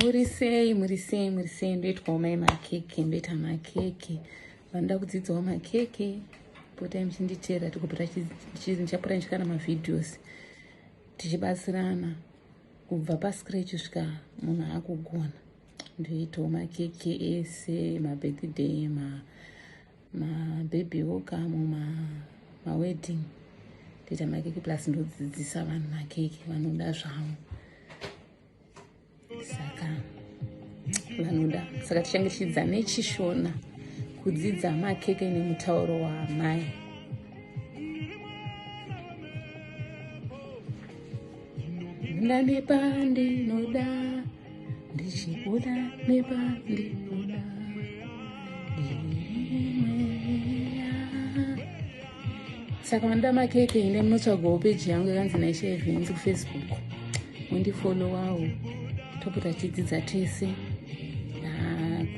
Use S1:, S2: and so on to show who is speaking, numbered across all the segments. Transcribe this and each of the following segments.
S1: Murisei ndoitwawo mai makeke, ndoita makeke. Vanoda kudzidzawo makeke, potai muchinditeera tikupota ndichapota ndichikana mavidheos tichibatsirana kubva pascratch kusvika munhu akugona. Ndoitawo makeke ese, mabirthday, mababy welcome, mawedding. Ndoita makeke plus ndodzidzisa vanhu makeke vanoda zvavo. Saka tichange tichidza Nechishona, kudzidza makeke nemutauro wamai. Nda nepandinoda, ndichikuda nepandinoda. Saka vanoda makeke ende munotsvagawo peji yangu yakanzi Nechishona kuFacebook. Mundifollowawo. Topota tichidzidza tese.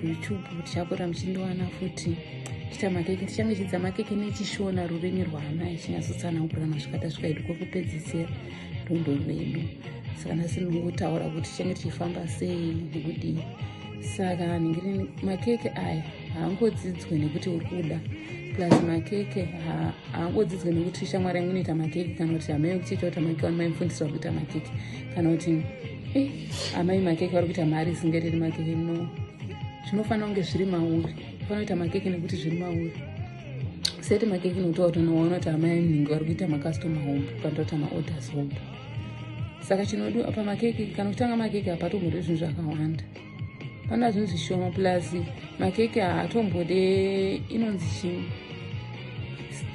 S1: kuYouTube tichapota muchindiwana futi. Tichita makeke, tichange tichidza makeke Nechishona, rurimi rwaamai chinyatsotsanangura masvikata zvikaita kwekupedzisira rundo rwedu. Saka nhasi ndingotaura kuti tichange tichifamba sei nekudii. Saka ningirini makeke aya haangodzidzwe nekuti uri kuda, plus makeke haangodzidzwe nekuti shamwari yangu inoita makeke, kana kuti amai kuchiita makeke vanu maimufundisa kuita makeke, kana kuti amai makeke vari kuita mari isingaitiri makeke. No, zvinofanira kunge zviri mauri. Unofanira kuita makeke nekuti zviri mauri. Seti makeke notaura kuti unoona kuti amai ninge vari kuita makastoma home kana kuti maorders home. Saka chinodiwa pamakeke, kana kutanga makeke hapatombode zvinhu zvakawanda. Pana zvinhu zvishoma, plus makeke haatombode inonzi chii,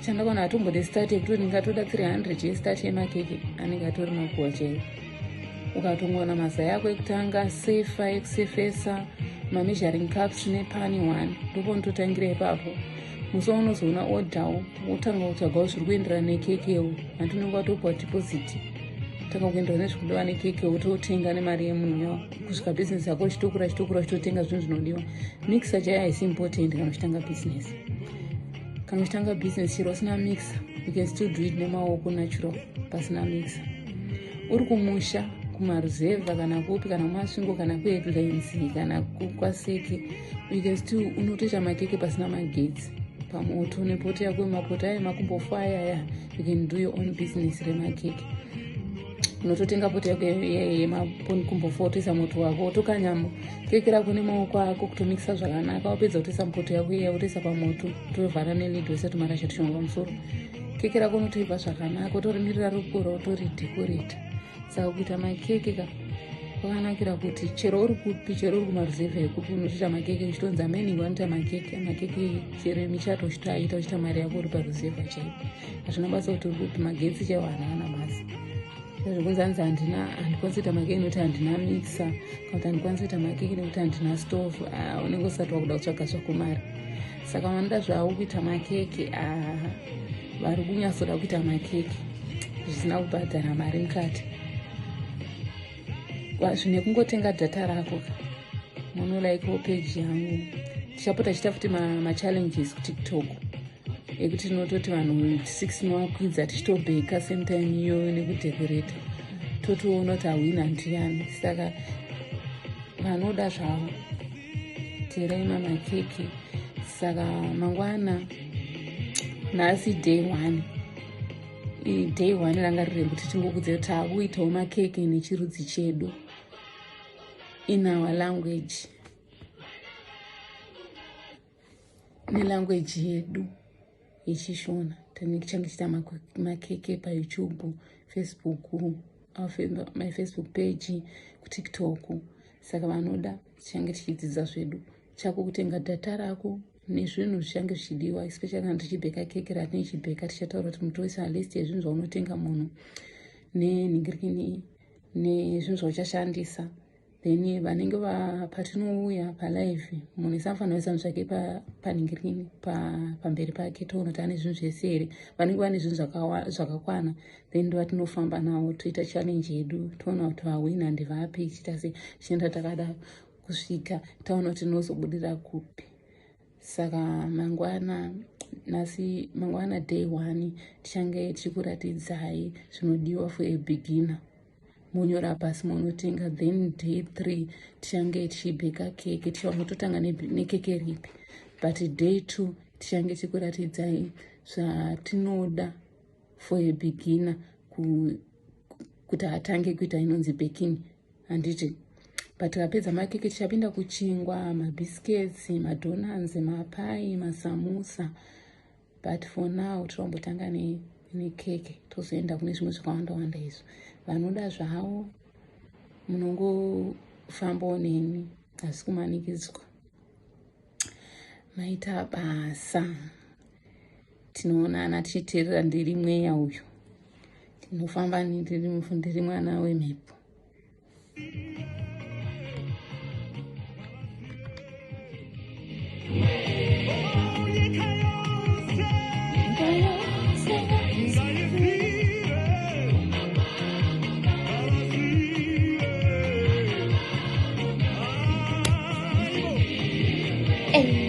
S1: chandakaona hatombode start yekuti ndingatoda 300 yestart yemakeke anenge atori makuwa chaiwo. Ukatongoona mazai ako ekutanga, sefa ekusefesa, measuring cups nepani 1, ndipo unototangira ipapo. Musi unozoona orderwo wotanga kutsvagawo zviri kuenderana nekekewo, handinenge watopa deposit. Tanga kuenderana nezvikudiwa nekeke wototenga nemari yemunhu yawo, kusvika bhizinesi yako chitokura chitotenga zvinhu zvinodiwa. Mixer chaiyo haisi important kana uchitanga bhizinesi. Kana uchitanga bhizinesi chero usina mixer, you can still do it nemaoko natural pasina mixer. Uri kumusha, kumaruzevha kana kupi, kana kumasvingo, kana kuheadlines, kana kwaseke, you can still unotoita makeke pasina magetsi pamoto nepoto yako yemapoto aya emakumbofu aya, you can do your own business remakeke. Unototenga poto yako yemakumbofu wotoisa moto wako, wotokanyamo keke rako nemaoko ako, kutomikisa zvakanaka. Wapedza kutoisa moto yako iya wotoisa pamoto, tovhara nelid wosati marasha tushonga pamusoro. Keke rako unotoibva zvakanaka, wotorimirira rokora, wotoridecorate. Saka kuita makeke kwakanakira kuti chero uri kupi, chero uri kumaruzevha ekupi, unotoita makeke uchitonzi amai ninge vanoita makeke. Makeke chero michato uchitoaita uchita mari yako uri paruzevha chaipo. Hazvina basa kuti uri kupi, magetsi chaiwo haana basa. Zvekunzanzi handikwanisi kuita makeke nekuti handina mixer, kana kuti handikwanisi kuita makeke nekuti handina stove, unenge usati wakuda kutsvaga zvako mari. Saka vanoda zvavo kuita makeke, vari kunyatsoda kuita makeke zvisina kubhadhara mari mukati. Zvine kungotenga data rako, munolaikawo peji yangu. Tichapota tichita futi machallenges kuTikTok ekuti tinototi vanhu 6 nowakwidza tichitobheka same time iyo nekudhekoreta, totoona kuti hawina ndiani. Saka vanoda zvavo teerai mamakeke. Saka mangwana nhasi day 1, day 1 rangarire kuti tingokudze kuti takuitawo makeke nechirudzi chedu in our language, nelanguage yedu yeChishona. Tichange tichita makeke paYouTube, Facebook, my Facebook page, kuTikTok. Saka vanoda tichange tichidzidza zvedu. Chako kutenga data rako nezvinhu zvichange zvichidiwa, especially kana tichibheka keke ratinenge tichibheka, tichataura kuti mutoisa list yezvinhu zvaunotenga munhu nenhingirikini nezvinhu zvauchashandisa. Then vanenge patinouya palive, munhu isafanira kuisa zvake panhingirikini pamberi pake, toona kuti ane zvinhu zvese here. Vanenge vane zvinhu zvakakwana, then ndovatinofamba navo toita challenge yedu, toona kuti vahwina ndevapi, tichita sei, tichienda takadaro kusvika taona kuti tinozobudira kupi. Saka mangwana day 1 tichange tichikuratidzai zvinodiwa for a beginner. monyora pasi munotenga. Then day 3 tichange tichibheka keke, tichangototanga nekeke ripi, but day 2 tichange tikuratidzai zvatinoda for a beginner kuti atange kuita inonzi baking, handiti. But tikapedza makeke tichapinda kuchingwa, mabiscuits, madonuts, mapai, masamusa. But for now tinombotanga nekeke, tozoenda kune zvimwe zvakawanda izvo. Vanoda zvavo munongofambawo neni, hasi kumanikidzwa. Maita basa, tinoonana tichiteerera ndiri mweya uyu, tinofamba ndiri mwana wemhepo. Hey.